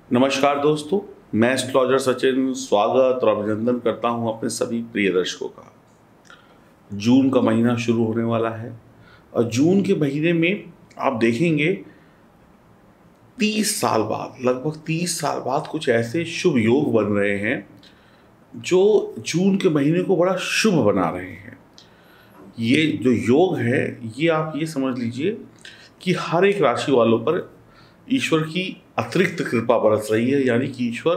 नमस्कार दोस्तों, मैं एस्ट्रोलॉजर सचिन स्वागत और अभिनंदन करता हूं अपने सभी प्रिय दर्शकों का। जून का महीना शुरू होने वाला है और जून के महीने में आप देखेंगे 30 साल बाद, लगभग 30 साल बाद कुछ ऐसे शुभ योग बन रहे हैं जो जून के महीने को बड़ा शुभ बना रहे हैं। ये जो योग है, ये आप ये समझ लीजिए कि हर एक राशि वालों पर ईश्वर की अतिरिक्त कृपा बरस रही है। यानी कि ईश्वर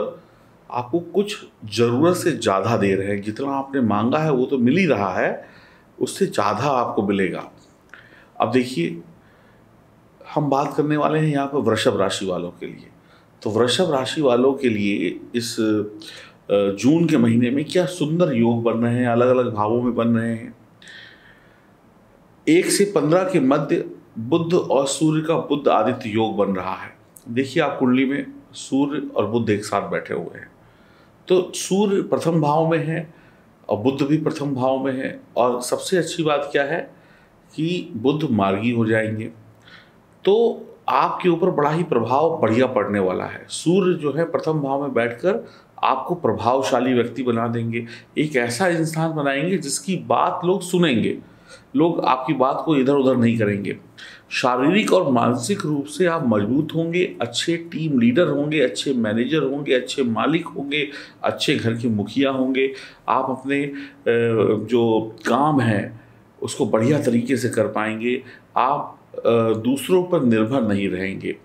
आपको कुछ ज़रूरत से ज़्यादा दे रहे हैं। जितना आपने मांगा है वो तो मिल ही रहा है, उससे ज़्यादा आपको मिलेगा। अब देखिए, हम बात करने वाले हैं यहाँ पर वृषभ राशि वालों के लिए। तो वृषभ राशि वालों के लिए इस जून के महीने में क्या सुंदर योग बन रहे हैं, अलग अलग भावों में बन रहे हैं। 1 से 15 के मध्य बुध और सूर्य का बुध आदित्य योग बन रहा है। देखिए, आप कुंडली में सूर्य और बुध एक साथ बैठे हुए हैं, तो सूर्य प्रथम भाव में है और बुध भी प्रथम भाव में है। और सबसे अच्छी बात क्या है कि बुध मार्गी हो जाएंगे, तो आपके ऊपर बड़ा ही प्रभाव बढ़िया पड़ने वाला है। सूर्य जो है प्रथम भाव में बैठकर आपको प्रभावशाली व्यक्ति बना देंगे। एक ऐसा इंसान बनाएंगे जिसकी बात लोग सुनेंगे, लोग आपकी बात को इधर उधर नहीं करेंगे। शारीरिक और मानसिक रूप से आप मजबूत होंगे, अच्छे टीम लीडर होंगे, अच्छे मैनेजर होंगे, अच्छे मालिक होंगे, अच्छे घर के मुखिया होंगे। आप अपने जो काम है उसको बढ़िया तरीके से कर पाएंगे। आप दूसरों पर निर्भर नहीं रहेंगे।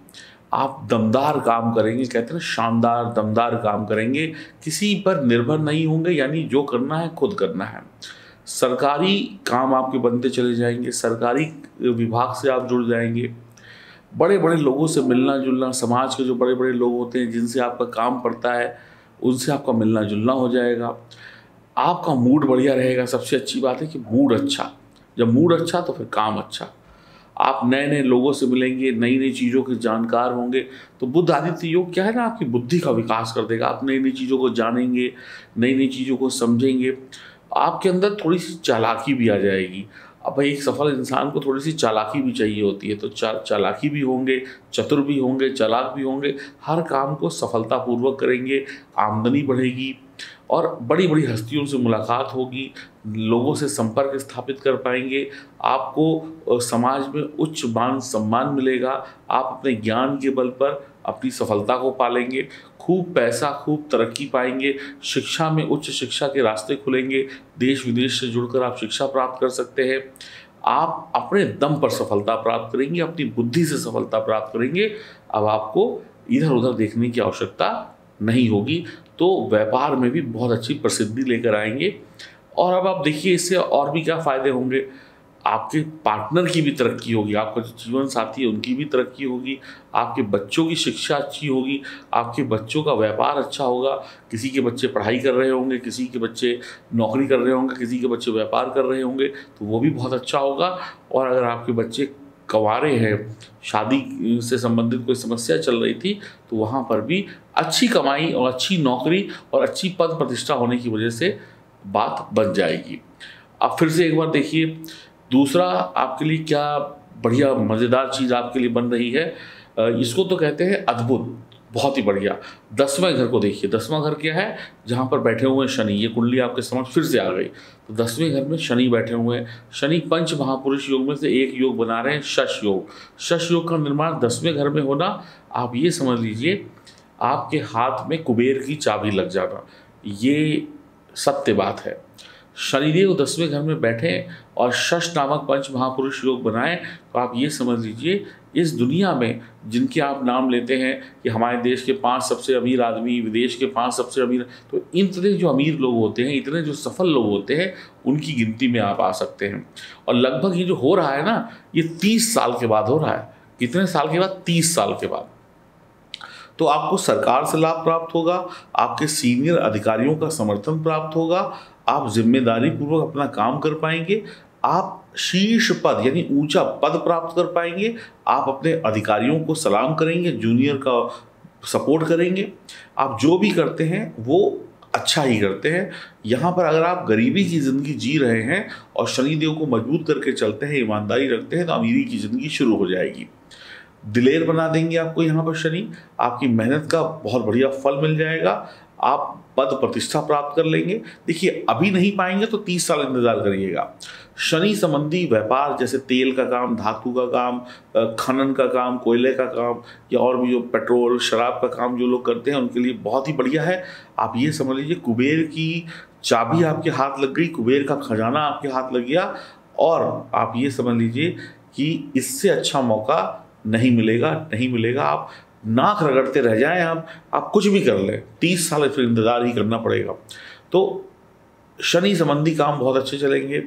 आप दमदार काम करेंगे, कहते हैं ना, शानदार दमदार काम करेंगे, किसी पर निर्भर नहीं होंगे। यानी जो करना है खुद करना है। सरकारी काम आपके बनते चले जाएंगे, सरकारी विभाग से आप जुड़ जाएंगे। बड़े बड़े लोगों से मिलना जुलना, समाज के जो बड़े बड़े लोग होते हैं जिनसे आपका काम पड़ता है, उनसे आपका मिलना जुलना हो जाएगा। आपका मूड बढ़िया रहेगा। सबसे अच्छी बात है कि मूड अच्छा, जब मूड अच्छा तो फिर काम अच्छा। आप नए नए लोगों से मिलेंगे, नई नई चीज़ों के जानकार होंगे। तो बुध आदित्य योग क्या है ना, आपकी बुद्धि का विकास कर देगा। आप नई नई चीज़ों को जानेंगे, नई नई चीज़ों को समझेंगे। आपके अंदर थोड़ी सी चालाकी भी आ जाएगी। अब भाई, एक सफल इंसान को थोड़ी सी चालाकी भी चाहिए होती है, तो चालाकी भी होंगे, चतुर भी होंगे, चालाक भी होंगे। हर काम को सफलतापूर्वक करेंगे, आमदनी बढ़ेगी और बड़ी बड़ी हस्तियों से मुलाकात होगी, लोगों से संपर्क स्थापित कर पाएंगे। आपको समाज में उच्च मान सम्मान मिलेगा। आप अपने ज्ञान के बल पर अपनी सफलता को पालेंगे। खूब पैसा, खूब तरक्की पाएंगे। शिक्षा में उच्च शिक्षा के रास्ते खुलेंगे। देश विदेश से जुड़कर आप शिक्षा प्राप्त कर सकते हैं। आप अपने दम पर सफलता प्राप्त करेंगे, अपनी बुद्धि से सफलता प्राप्त करेंगे। अब आपको इधर उधर देखने की आवश्यकता नहीं होगी। तो व्यापार में भी बहुत अच्छी प्रसिद्धि लेकर आएंगे। और अब आप देखिए, इससे और भी क्या फ़ायदे होंगे। आपके पार्टनर की भी तरक्की होगी, आपका जो जीवन साथी है उनकी भी तरक्की होगी, आपके बच्चों की शिक्षा अच्छी होगी, आपके बच्चों का व्यापार अच्छा होगा। किसी के बच्चे पढ़ाई कर रहे होंगे, किसी के बच्चे नौकरी कर रहे होंगे, किसी के बच्चे व्यापार कर रहे होंगे, तो वो भी बहुत अच्छा होगा। और अगर आपके बच्चे कंवारे हैं, शादी से संबंधित कोई समस्या चल रही थी, तो वहाँ पर भी अच्छी कमाई और अच्छी नौकरी और अच्छी पद प्रतिष्ठा होने की वजह से बात बन जाएगी। अब फिर से एक बार देखिए, दूसरा आपके लिए क्या बढ़िया मज़ेदार चीज़ आपके लिए बन रही है। इसको तो कहते हैं अद्भुत, बहुत ही बढ़िया। 10वें घर को देखिए। 10वां घर क्या है, जहाँ पर बैठे हुए हैं शनि। ये कुंडली आपके समक्ष फिर से आ गई। तो 10वें घर में शनि बैठे हुए हैं। शनि पंच महापुरुष योग में से एक योग बना रहे हैं, शश योग। शश योग का निर्माण 10वें घर में होना, आप ये समझ लीजिए आपके हाथ में कुबेर की चाबी लग जाना, ये सत्य बात है। शनिदेव 10वें घर में बैठे और शश नामक पंच महापुरुष योग बनाएं, तो आप ये समझ लीजिए इस दुनिया में जिनके आप नाम लेते हैं कि हमारे देश के 5 सबसे अमीर आदमी, विदेश के 5 सबसे अमीर, तो इतने जो अमीर लोग होते हैं, इतने जो सफल लोग होते हैं, उनकी गिनती में आप आ सकते हैं। और लगभग ये जो हो रहा है ना, ये 30 साल के बाद हो रहा है। कितने साल के बाद? 30 साल के बाद। तो आपको सरकार से लाभ प्राप्त होगा, आपके सीनियर अधिकारियों का समर्थन प्राप्त होगा, आप जिम्मेदारी पूर्वक अपना काम कर पाएंगे, आप शीर्ष पद यानी ऊंचा पद प्राप्त कर पाएंगे, आप अपने अधिकारियों को सलाम करेंगे, जूनियर का सपोर्ट करेंगे। आप जो भी करते हैं वो अच्छा ही करते हैं। यहाँ पर अगर आप गरीबी की ज़िंदगी जी रहे हैं और शनिदेव को मजबूत करके चलते हैं, ईमानदारी रखते हैं, तो अमीरी की ज़िंदगी शुरू हो जाएगी। दिलेर बना देंगे आपको यहाँ पर शनि। आपकी मेहनत का बहुत बढ़िया फल मिल जाएगा, आप पद प्रतिष्ठा प्राप्त कर लेंगे। देखिए अभी नहीं पाएंगे तो 30 साल इंतजार करिएगा। शनि संबंधी व्यापार जैसे तेल का काम, धातु का काम, खनन का काम, कोयले का काम, या और भी जो पेट्रोल शराब का काम जो लोग करते हैं उनके लिए बहुत ही बढ़िया है। आप ये समझ लीजिए कुबेर की चाबी आपके हाथ लग गई, कुबेर का खजाना आपके हाथ लग गया, और आप ये समझ लीजिए कि इससे अच्छा मौका नहीं मिलेगा, नहीं मिलेगा। आप नाक रगड़ते रह जाएं, आप कुछ भी कर लें, 30 साल फिर इंतज़ार ही करना पड़ेगा। तो शनि संबंधी काम बहुत अच्छे चलेंगे।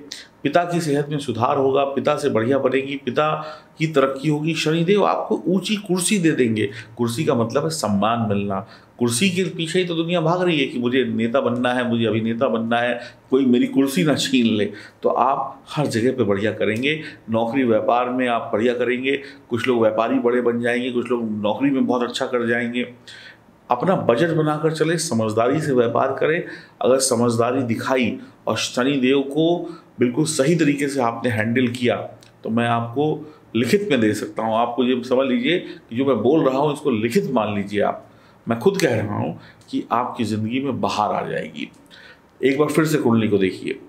पिता की सेहत में सुधार होगा, पिता से बढ़िया बनेगी, पिता की तरक्की होगी। शनिदेव आपको ऊंची कुर्सी दे देंगे। कुर्सी का मतलब है सम्मान मिलना। कुर्सी के पीछे ही तो दुनिया भाग रही है कि मुझे नेता बनना है, मुझे अभिनेता बनना है, कोई मेरी कुर्सी ना छीन ले। तो आप हर जगह पे बढ़िया करेंगे। नौकरी व्यापार में आप बढ़िया करेंगे। कुछ लोग व्यापारी बड़े बन जाएंगे, कुछ लोग नौकरी में बहुत अच्छा कर जाएंगे। अपना बजट बनाकर चले, समझदारी से व्यापार करें। अगर समझदारी दिखाई और शनि देव को बिल्कुल सही तरीके से आपने हैंडल किया तो मैं आपको लिखित में दे सकता हूँ। आपको ये समझ लीजिए कि जो मैं बोल रहा हूँ इसको लिखित मान लीजिए आप। मैं खुद कह रहा हूँ कि आपकी ज़िंदगी में बाहर आ जाएगी। एक बार फिर से कुंडली को देखिए।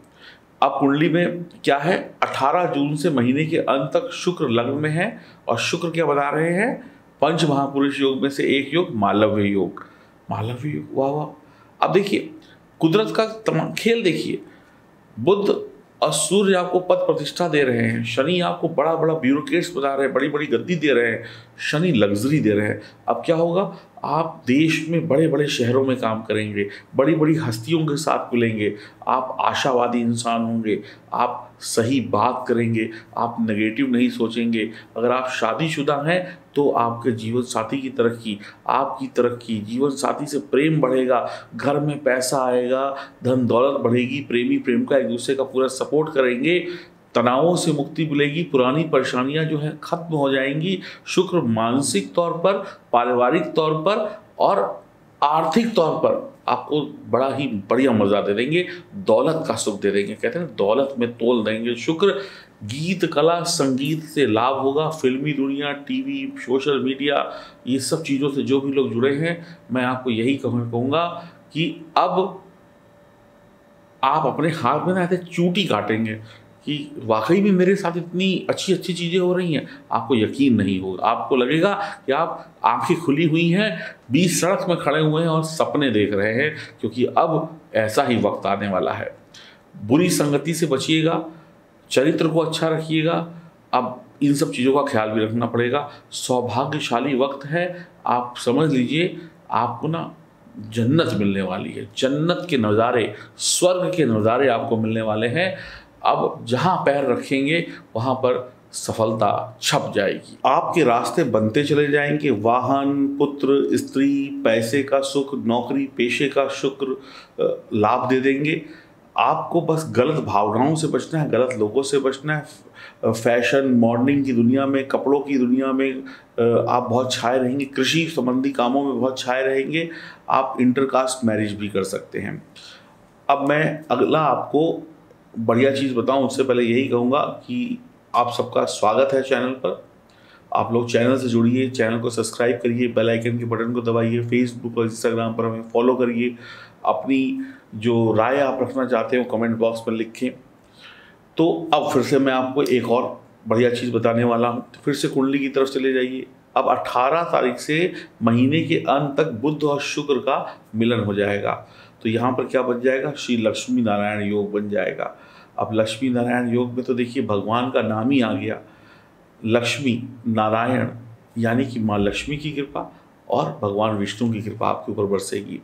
अब कुंडली में क्या है, 18 जून से महीने के अंत तक शुक्र लग्न में है, और शुक्र क्या बता रहे हैं, पंच महापुरुष योग में से एक योग मालव्य योग। मालव्य योग, वाह वाह। अब देखिए कुदरत का तमाम खेल देखिए। बुध और सूर्य आपको पद प्रतिष्ठा दे रहे हैं, शनि आपको बड़ा बड़ा ब्यूरोक्रेट्स बता रहे हैं, बड़ी बड़ी गद्दी दे रहे हैं, शनि लग्जरी दे रहे हैं। अब क्या होगा, आप देश में बड़े बड़े शहरों में काम करेंगे, बड़ी बड़ी हस्तियों के साथ मिलेंगे, आप आशावादी इंसान होंगे, आप सही बात करेंगे, आप नेगेटिव नहीं सोचेंगे। अगर आप शादीशुदा हैं तो आपके जीवन साथी की तरक्की, आपकी तरक्की, जीवन साथी से प्रेम बढ़ेगा, घर में पैसा आएगा, धन दौलत बढ़ेगी, प्रेमी प्रेम का एक दूसरे का पूरा सपोर्ट करेंगे, तनावों से मुक्ति मिलेगी, पुरानी परेशानियां जो हैं खत्म हो जाएंगी। शुक्र मानसिक तौर पर, पारिवारिक तौर पर और आर्थिक तौर पर आपको बड़ा ही बढ़िया मजा दे देंगे, दौलत का सुख दे देंगे। कहते हैं दौलत में तोल देंगे। शुक्र गीत कला संगीत से लाभ होगा, फिल्मी दुनिया, टीवी, सोशल मीडिया, ये सब चीज़ों से जो भी लोग जुड़े हैं, मैं आपको यही कहूँगा कि अब आप अपने हाथ में ना ऐसे चूटी काटेंगे कि वाकई में मेरे साथ इतनी अच्छी अच्छी चीज़ें हो रही हैं। आपको यकीन नहीं होगा, आपको लगेगा कि आप आंखें खुली हुई हैं, बीच सड़क में खड़े हुए हैं और सपने देख रहे हैं, क्योंकि अब ऐसा ही वक्त आने वाला है। बुरी संगति से बचिएगा, चरित्र को अच्छा रखिएगा। अब इन सब चीज़ों का ख्याल भी रखना पड़ेगा। सौभाग्यशाली वक्त है, आप समझ लीजिए आपको ना जन्नत मिलने वाली है, जन्नत के नज़ारे, स्वर्ग के नज़ारे आपको मिलने वाले हैं। अब जहाँ पैर रखेंगे वहाँ पर सफलता छप जाएगी। आपके रास्ते बनते चले जाएंगे। वाहन, पुत्र, स्त्री, पैसे का सुख, नौकरी पेशे का शुक्र लाभ दे देंगे। आपको बस गलत भावनाओं से बचना है, गलत लोगों से बचना है। फैशन मॉडलिंग की दुनिया में, कपड़ों की दुनिया में आप बहुत छाए रहेंगे। कृषि संबंधी कामों में बहुत छाए रहेंगे। आप इंटरकास्ट मैरिज भी कर सकते हैं। अब मैं अगला आपको बढ़िया चीज़ बताऊं, उससे पहले यही कहूँगा कि आप सबका स्वागत है चैनल पर। आप लोग चैनल से जुड़िए, चैनल को सब्सक्राइब करिए, बेल आइकन के बटन को दबाइए, फेसबुक और इंस्टाग्राम पर हमें फॉलो करिए। अपनी जो राय आप रखना चाहते हो कमेंट बॉक्स में लिखें। तो अब फिर से मैं आपको एक और बढ़िया चीज़ बताने वाला हूँ। तो फिर से कुंडली की तरफ चले जाइए। अब 18 तारीख से महीने के अंत तक बुध और शुक्र का मिलन हो जाएगा। तो यहाँ पर क्या बन जाएगा, श्री लक्ष्मी नारायण योग बन जाएगा। अब लक्ष्मी नारायण योग में तो देखिए भगवान का नाम ही आ गया, लक्ष्मी नारायण, यानी कि माँ लक्ष्मी की कृपा और भगवान विष्णु की कृपा आपके ऊपर बरसेगी।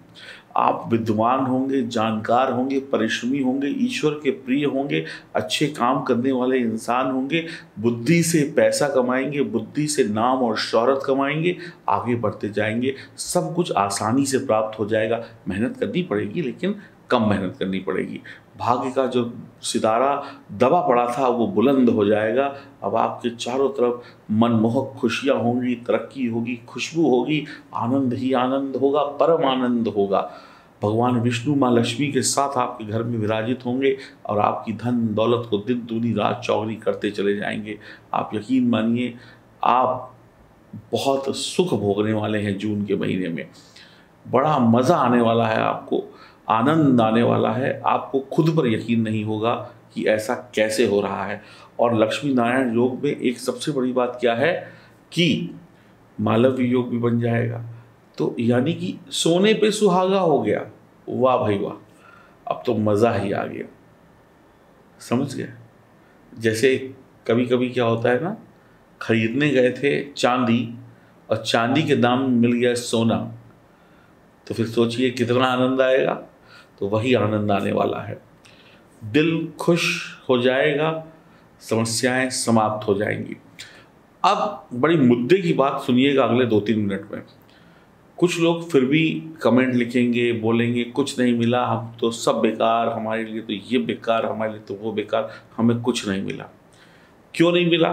आप विद्वान होंगे, जानकार होंगे, परिश्रमी होंगे, ईश्वर के प्रिय होंगे, अच्छे काम करने वाले इंसान होंगे, बुद्धि से पैसा कमाएंगे, बुद्धि से नाम और शोहरत कमाएंगे, आगे बढ़ते जाएंगे। सब कुछ आसानी से प्राप्त हो जाएगा। मेहनत करनी पड़ेगी, लेकिन कम मेहनत करनी पड़ेगी। भाग्य का जो सितारा दबा पड़ा था वो बुलंद हो जाएगा। अब आपके चारों तरफ मनमोहक खुशियाँ होंगी, तरक्की होगी, खुशबू होगी, आनंद ही आनंद होगा, परम आनंद होगा। भगवान विष्णु माँ लक्ष्मी के साथ आपके घर में विराजित होंगे और आपकी धन दौलत को दिन दूनी रात चौगुनी करते चले जाएंगे। आप यकीन मानिए, आप बहुत सुख भोगने वाले हैं जून के महीने में। बड़ा मज़ा आने वाला है, आपको आनंद आने वाला है, आपको खुद पर यकीन नहीं होगा कि ऐसा कैसे हो रहा है। और लक्ष्मी नारायण योग में एक सबसे बड़ी बात क्या है कि मालव्य योग भी बन जाएगा। तो यानी कि सोने पे सुहागा हो गया। वाह भाई वाह, अब तो मज़ा ही आ गया। समझ गए? जैसे कभी कभी क्या होता है ना, खरीदने गए थे चांदी और चांदी के दाम में मिल गया सोना, तो फिर सोचिए कितना आनंद आएगा। तो वही आनंद आने वाला है, दिल खुश हो जाएगा, समस्याएं समाप्त हो जाएंगी। अब बड़ी मुद्दे की बात सुनिएगा अगले 2-3 मिनट में। कुछ लोग फिर भी कमेंट लिखेंगे, बोलेंगे कुछ नहीं मिला, हम तो सब बेकार, हमारे लिए तो ये बेकार, हमारे लिए तो वो बेकार, हमें कुछ नहीं मिला। क्यों नहीं मिला?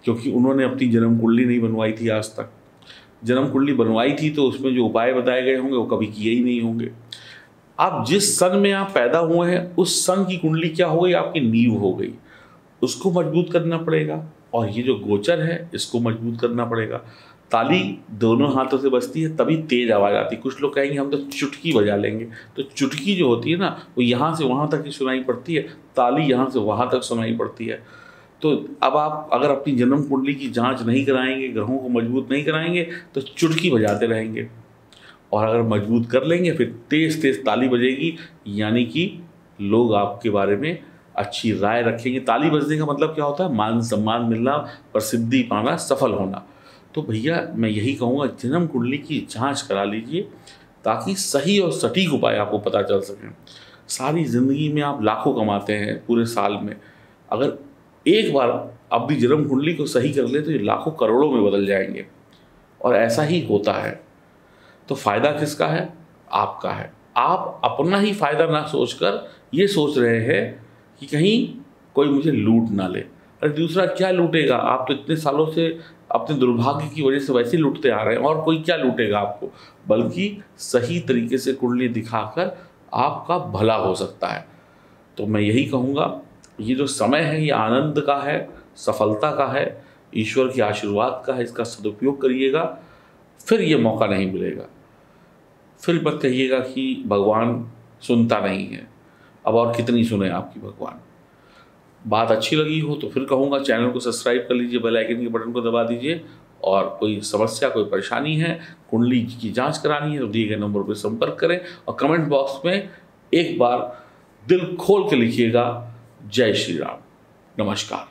क्योंकि उन्होंने अपनी जन्म कुंडली नहीं बनवाई थी आज तक। जन्म कुंडली बनवाई थी तो उसमें जो उपाय बताए गए होंगे वो कभी किए ही नहीं होंगे। आप जिस सन में आप पैदा हुए हैं उस सन की कुंडली क्या हो गई, आपकी नींव हो गई, उसको मजबूत करना पड़ेगा। और ये जो गोचर है इसको मजबूत करना पड़ेगा। ताली दोनों हाथों से बजती है तभी तेज आवाज़ आती है। कुछ लोग कहेंगे हम तो चुटकी बजा लेंगे, तो चुटकी जो होती है ना वो यहाँ से वहाँ तक ही सुनाई पड़ती है, ताली यहाँ से वहाँ तक सुनाई पड़ती है। तो अब आप अगर अपनी जन्म कुंडली की जांच नहीं कराएंगे, ग्रहों को मजबूत नहीं कराएंगे, तो चुटकी बजाते रहेंगे। और अगर मजबूत कर लेंगे फिर तेज तेज ताली बजेगी, यानी कि लोग आपके बारे में अच्छी राय रखेंगे। ताली बजने का मतलब क्या होता है? मान सम्मान मिलना, प्रसिद्धि पाना, सफल होना। तो भैया मैं यही कहूँगा, जन्म कुंडली की जांच करा लीजिए ताकि सही और सटीक उपाय आपको पता चल सकें। सारी ज़िंदगी में आप लाखों कमाते हैं पूरे साल में, अगर एक बार अपनी जन्म कुंडली को सही कर ले तो ये लाखों करोड़ों में बदल जाएंगे। और ऐसा ही होता है। तो फ़ायदा किसका है? आपका है। आप अपना ही फ़ायदा ना सोचकर ये सोच रहे हैं कि कहीं कोई मुझे लूट ना ले। अरे दूसरा क्या लूटेगा? आप तो इतने सालों से अपने दुर्भाग्य की वजह से वैसे ही लूटते आ रहे हैं, और कोई क्या लूटेगा आपको? बल्कि सही तरीके से कुंडली दिखाकर आपका भला हो सकता है। तो मैं यही कहूँगा, ये जो समय है ये आनंद का है, सफलता का है, ईश्वर के आशीर्वाद का है। इसका सदुपयोग करिएगा, फिर ये मौका नहीं मिलेगा। फिर मत कहिएगा कि भगवान सुनता नहीं है। अब और कितनी सुने आपकी भगवान। बात अच्छी लगी हो तो फिर कहूँगा चैनल को सब्सक्राइब कर लीजिए, बेल आइकन के बटन को दबा दीजिए। और कोई समस्या, कोई परेशानी है, कुंडली की जांच करानी है तो दिए गए नंबर पर संपर्क करें। और कमेंट बॉक्स में एक बार दिल खोल के लिखिएगा, जय श्री राम, नमस्कार।